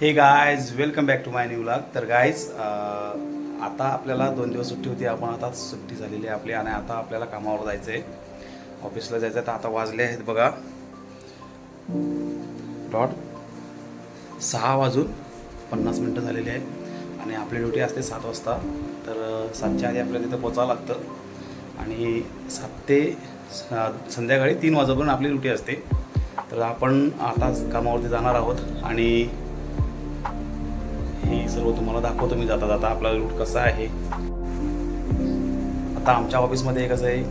हे guys welcome back to my new vlog. तर guys आता आपल्याला 2 दिवस सुट्टी होती। आपण आता सुट्टी झालेली आहे आपली आणि आता आपल्याला कामावर जायचं आहे, ऑफिसला जायचं आहे। तर आता वाजले आहेत बघा डॉट 6:50 झालेले आहेत आणि आपली ड्युटी असते 7 वाजता। तर 7च्या आधी आपल्याला तिथं पोचावं लागतं आणि 7 ते संध्याकाळी 3 वाजेपर्यंत आपली ड्युटी असते। तर आपण आता कामावरती जाणार आहोत आणि हे सर्व तुम्हाला दाखवतो मी जाता जाता आपला रूट कसा आहे। आता आमच्या ऑफिसमध्ये कसं आहे,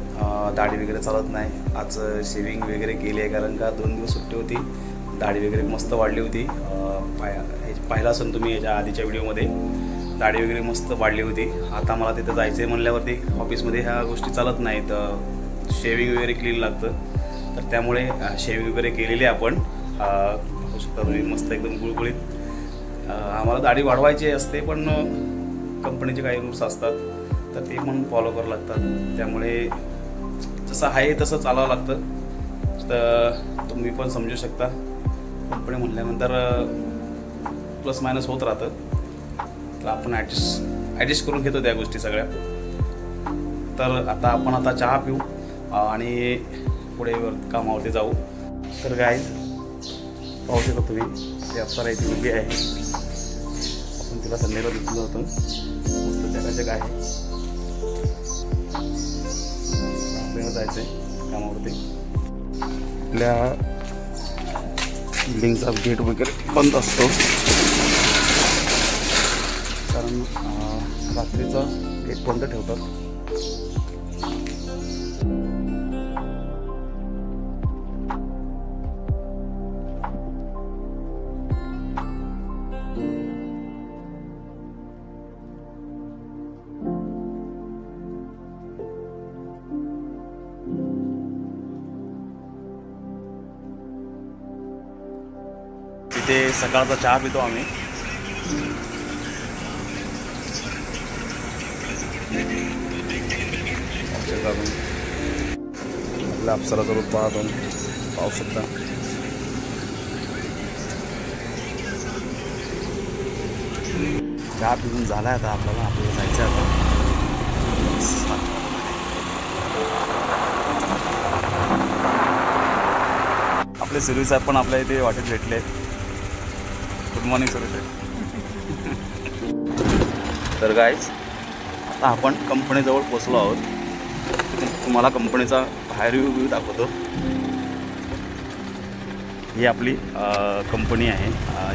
दाढी वगैरे चालत नाही। आज शेविंग वगैरे केली आहे कारण का 2 दिवस सुट्टी होती। दाढी वगैरे मस्त वाढली होती, पाहिला असेल तुम्ही याच्या आधीच्या व्हिडिओमध्ये। दाढी वगैरे मस्त वाढली होती। आता मला तिथं जायचं आहे म्हणल्यावरती ऑफिसमध्ये ह्या गोष्टी चालत नाहीत, शेविंग वगैरे क्लीन लागतं। तर त्यामुळे शेविंग वगैरे केलेली आपण पाहू शकता तुम्ही, मस्त एकदम गुळगुळीत। आम्हाला दाढी वाढवायची असते पण कंपनीचे काही रूल्स असतात तर ते पण फॉलो करावं लागतात। त्यामुळे जसं आहे तसं चालावं लागतं। तर तुम्ही पण समजू शकता, कंपनी म्हटल्यानंतर प्लस मायनस होत राहतं। तर आपण ॲडजस्ट करून घेतो त्या गोष्टी सगळ्या। तर आता आपण चहा पिऊ आणि पुढे कामावरती जाऊ। तर गाईज पाहू शकता तुम्ही, ते अप्सरा इथे उभी आहे। आपण तिला संडेला दिसलो होतो, मस्त जगाजग आहे। आपल्याला जायचं आहे कामावरती। आपल्या बिल्डिंगचा गेट वगैरे बंद असतो कारण रात्रीचा गेट बंद ठेवतात। तिथे सकाळचा चहा पितो आम्ही। आपल्या अप्सराचा रूप पाहू शकता। चहा पिऊन झाला आता आपल्याला जायचं आहे आता। आपले सुरवी साहेब पण आपल्या इथे वाटेत भेटले। गुड मॉर्निंग सुरवी साहेब। तर गाईज आता आपण कंपनीजवळ पोचलो आहोत। तुम्हाला कंपनीचा बाहेर व्ह्यू दाखवतो। ही आपली कंपनी आहे,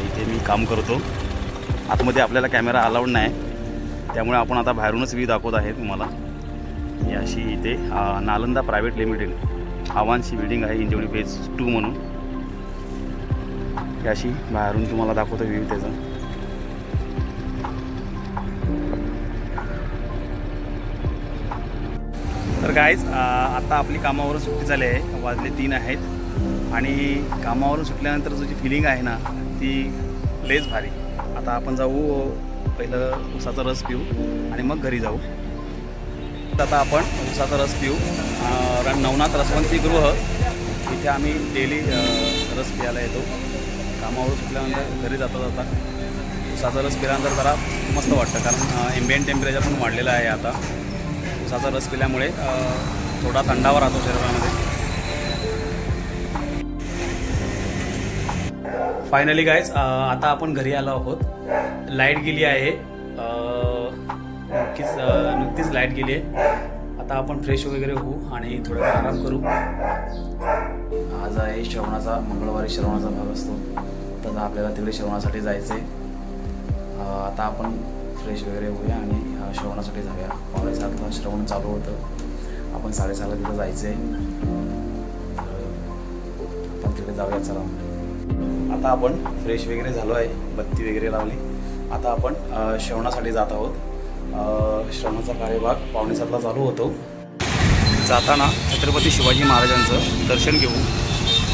इथे मी काम करतो। आतमध्ये आपल्याला कॅमेरा अलाउड नाही, त्यामुळे आपण आता बाहेरूनच व्ह्यू दाखवत आहे तुम्हाला। ही अशी इथे नालंदा प्रायव्हेट लिमिटेड आव्हानची बिल्डिंग आहे, इंजवडी फेज 2 म्हणून। ही अशी बाहेरून तुम्हाला दाखवतो व्ह्यू त्याचा। तर गाईज आता आपली कामावरून सुट्टी झाली आहे, वाजले 3 आहेत आणि कामावरून सुटल्यानंतर जी फिलिंग आहे ना ती लयच भारी। आता आपण जाऊ, पहिलं उसाचा रस पिऊ आणि मग घरी जाऊ। आता आपण उसाचा रस पिऊ नवनाथ रसवंतीगृह, इथे आम्ही डेली रस प्यायला येतो। कामावरून सुटल्यानंतर घरी जाता जाता उसाचा रस पिल्यानंतर जरा मस्त वाटतं कारण एम्बियंट टेम्परेचर पण वाढलेलं आहे आता। उसाचा रस पिल्यामुळे थोडा थंडावा राहतो शरीरामध्ये। फायनली गाईज आता आपण घरी आलो आहोत। लाईट गेली आहे, नुकतीच लाईट गेली आहे। आता आपण फ्रेश वगैरे होऊ आणि थोडा आराम करू। आज आहे श्रवणाचा, मंगळवारी श्रवणाचा भाग असतो, तर आपल्याला तिकडे श्रवणासाठी जायचं आहे। आता आपण फ्रेश वगैरे होऊया आणि श्रवणासाठी जाऊया। 7:15ला श्रवण चालू होतं, आपण 6:30ला तिथं जायचं आहे। आपण तिकडे जाऊया चला। आता आपण फ्रेश वगैरे झालो आहे, बत्ती वगैरे लावली। आता आपण श्रवणासाठी जात आहोत। श्रवणाचा कार्यभाग 6:45ला चालू होतो। जाताना छत्रपती शिवाजी महाराजांचं दर्शन घेऊ।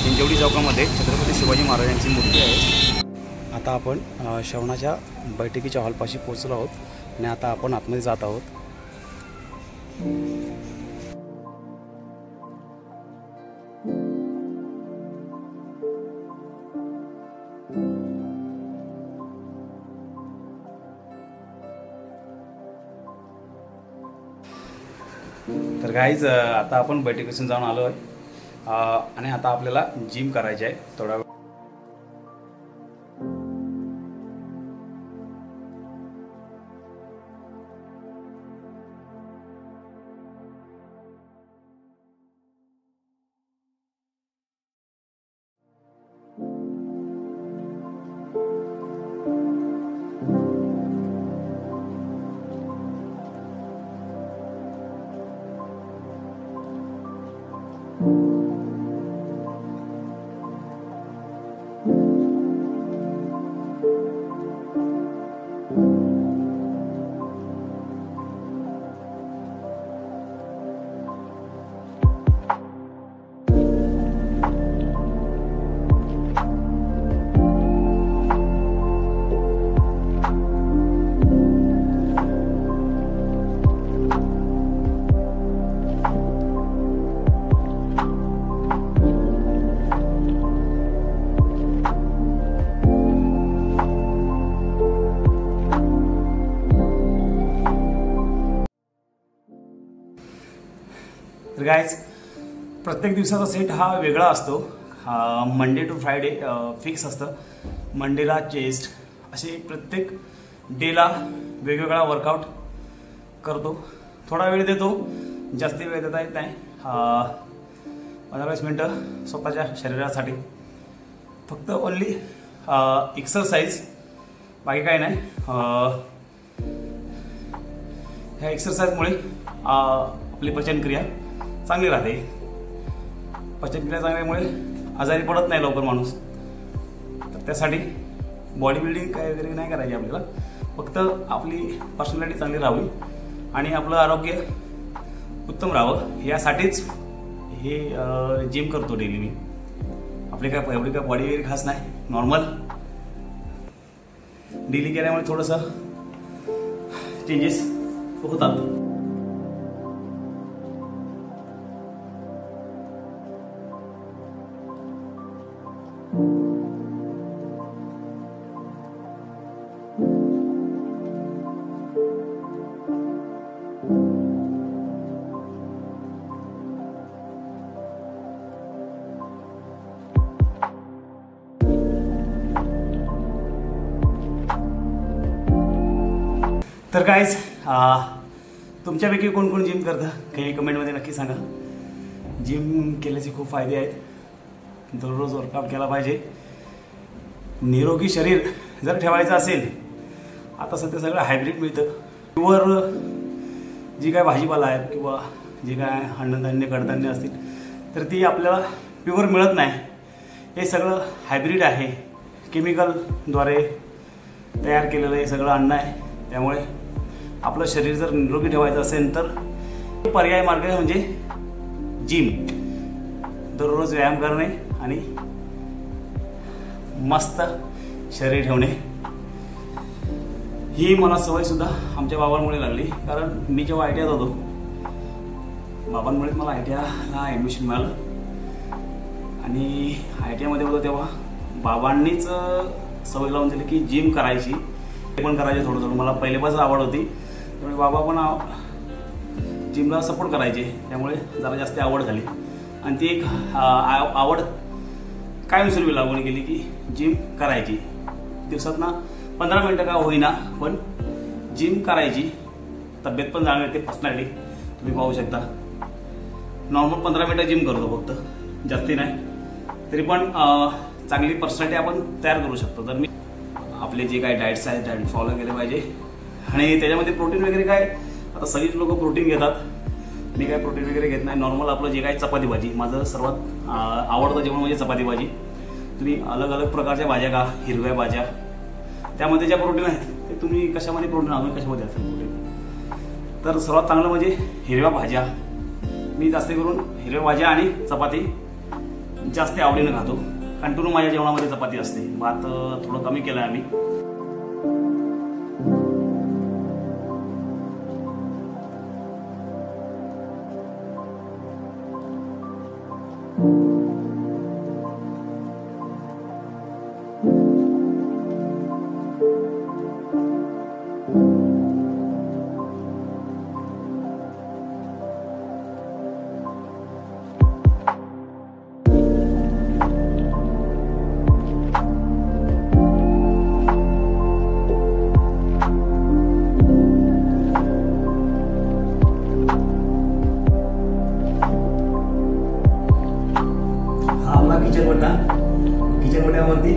हिंजवडी चौकामध्ये छत्रपती शिवाजी महाराजांची मूर्ती आहे। आता आपण श्रवणाच्या बैठकीच्या हॉलपाशी पोहोचलो आहोत आणि आता आपण आतमध्ये जात आहोत। तर गाईज आता आपण बैठकीतून जाऊन आलो आहे आणि आता आपल्याला जिम करायची आहे थोडा वेळ. तर गाईज प्रत्येक दिवसाचा सेट हा वेगळा असतो. मंडे टू फ्रायडे फिक्स असतं. मंडेला चेस्ट असे प्रत्येक डेला वेगवेगळा वर्कआउट करतो. थोडा वेळ देतो, जास्त वेळ देता येत नाही. 15-20 मिनटं स्वतःच्या शरीरासाठी फक्त ओन्ली एक्सरसाइज, बाकी काही नाही. ह्या एक्सरसाइजमुळे आपली पचनक्रिया चांगली राहते. पचनक्रिया चांगल्यामुळे आजारी पडत नाही लवकर माणूस. तर त्यासाठी बॉडी बिल्डिंग काय वगैरे नाही करायची आपल्याला, फक्त आपली पर्सनॅलिटी चांगली राहावी आणि आपलं आरोग्य उत्तम राहावं यासाठीच हे जिम करतो डेली मी. आपली काय एवढी काय बॉडी वगैरे खास नाही, नॉर्मल. डेली केल्यामुळे थोडंसं चेंजेस होतात. तर गाईज तुमच्यापैकी कोण कोण जिम करतं काही कमेंटमध्ये नक्की सांगा. जिम केल्याचे खूप फायदे आहेत. दररोज वर्कआउट केला पाहिजे. निरोगी शरीर जर ठेवायचं असेल, आता सध्या सगळं हायब्रिड मिळतं. प्युअर जी काय भाजीपाला आहेत किंवा जे काय अन्नधान्य कडधान्य असतील तर ती आपल्याला प्युअर मिळत नाही. हे सगळं हायब्रिड आहे, केमिकलद्वारे तयार केलेलं हे सगळं अन्न आहे. त्यामुळे आपलं शरीर जर निरोगी ठेवायचं असेल तर पर्याय मार्ग म्हणजे जिम. दररोज व्यायाम करणे आणि मस्त शरीर ठेवणे. ही मला सवयसुद्धा आमच्या बाबांमुळे लागली. कारण मी जेव्हा ITIत होतो, बाबांमुळेच मला ITIला ॲडमिशन मिळालं. आणि ITIमध्ये होतो तेव्हा बाबांनीच सवय लावून दिली की जिम करायची. ते पण करायचे थोडं थोडं. मला पहिल्यापासून आवड होती, त्यामुळे बाबा पण जिमला सपोर्ट करायचे. त्यामुळे जरा जास्त आवड झाली आणि ती एक आवड कायमस्वरूपी लागून गेली की जिम करायची. दिवसातनं 15 मिनटं का होईना पण जिम करायची. तब्येत पण चांगली येते, पर्सनॅलिटी तुम्ही पाहू शकता. नॉर्मल 15 मिनटं जिम करतो फक्त, जास्ती नाही. तरी पण चांगली पर्सनॅलिटी आपण तयार करू शकतो. तर मी आपले जे काही डाएट्स आहेत डाएट फॉलो केले पाहिजे. आणि त्याच्यामध्ये प्रोटीन वगैरे काय, आता सगळीच लोक प्रोटीन घेतात. मी काय प्रोटीन वगैरे घेत नाही. नॉर्मल आपलं जे काही चपाती भाजी, माझं सर्वात आवडतं जेवण म्हणजे चपाती भाजी. तुम्ही अलग अलग प्रकारच्या भाज्या खा, हिरव्या भाज्या, त्यामध्ये ज्या प्रोटीन आहेत ते तुम्ही कशामध्ये प्रोटीन आणून कशामध्ये असेल प्रोटीन. तर सर्वात चांगलं म्हणजे हिरव्या भाज्या. मी जास्त करून हिरव्या भाज्या आणि चपाती जास्त आवडीनं खातो. कंटिन्यू माझ्या जेवणामध्ये चपाती असते. भात थोडं कमी केलं आहे आम्ही. किचन ओटा, किचन ओट्यावरती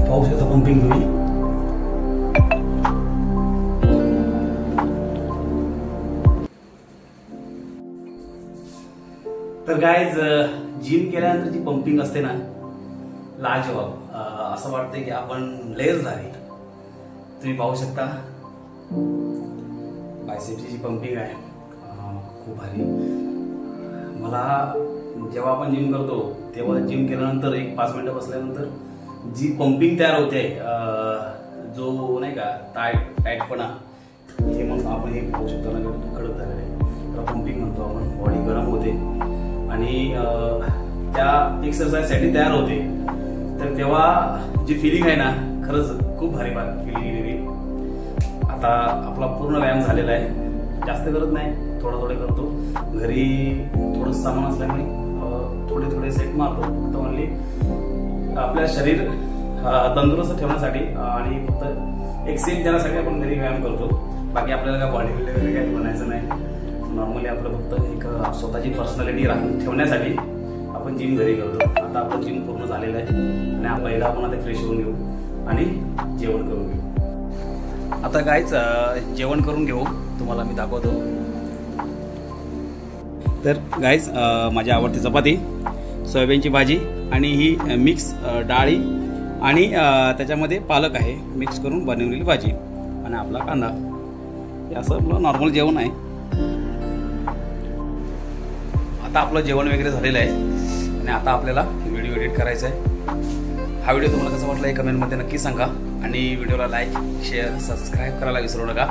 पाहू शकता पंपिंग तुम्ही. तर गाइज जिम केल्यानंतर जी पंपिंग असते ना, लाजवाब. असं वाटतंय की आपण लयच झाले. तुम्ही पाहू शकता बायसेपची जी पंपिंग आहे खूप भारी. मला जेव्हा आपण जिम करतो तेव्हा जिम केल्यानंतर एक 5 मिनिटं बसल्यानंतर जी पंपिंग तयार होते, जो नाही का टाईटपणा, हे मग आपण हे पाहू शकतो ना, कडक झालेलं आहे. त्याला पंपिंग म्हणतो आपण. बॉडी गरम होते आणि त्या एक्सरसाइजसाठी तयार होते. तर तेव्हा जी फिलिंग आहे ना, खरंच खूप भारी फिलिंग येते. आता आपला पूर्ण व्यायाम झालेला आहे. जास्त करत नाही, थोडं करतो. घरी थोडंसं सामान असल्यामुळे थोडे सेट मारतो. फक्त ओनली आपल्या शरीर तंदुरुस्त ठेवण्यासाठी आणि फक्त एक सेट देण्यासाठी आपण घरी व्यायाम करतो. बाकी आपल्याला काय बॉडी बिल्डर वगैरे काही बनायचं नाही. नॉर्मली आपलं फक्त एक स्वतःची पर्सनॅलिटी राखून ठेवण्यासाठी आपण जिम घरी करतो. आता आपलं जिम पूर्ण झालेलं आहे आणि पहिला आपण आता फ्रेश होऊन घेऊ आणि जेवण करून घेऊ. आता गाईच जेवण करून घेऊ, तुम्हाला मी दाखवतो. तर गाईज माझी आवडती चपाती, सोयाबीनची भाजी आणि ही मिक्स डाळी आणि त्याच्यामध्ये पालक आहे, मिक्स करून बनवलेली भाजी आणि आपला कांदा. हे असं आपलं नॉर्मल जेवण आहे. आता आपलं जेवण वगैरे झालेलं आहे आणि आता आपल्याला व्हिडिओ एडिट करायचा आहे. हा व्हिडिओ तुम्हाला कसा वाटला हे कमेंटमध्ये नक्की सांगा आणि व्हिडिओला लाईक, शेअर, सबस्क्राईब करायला विसरू नका.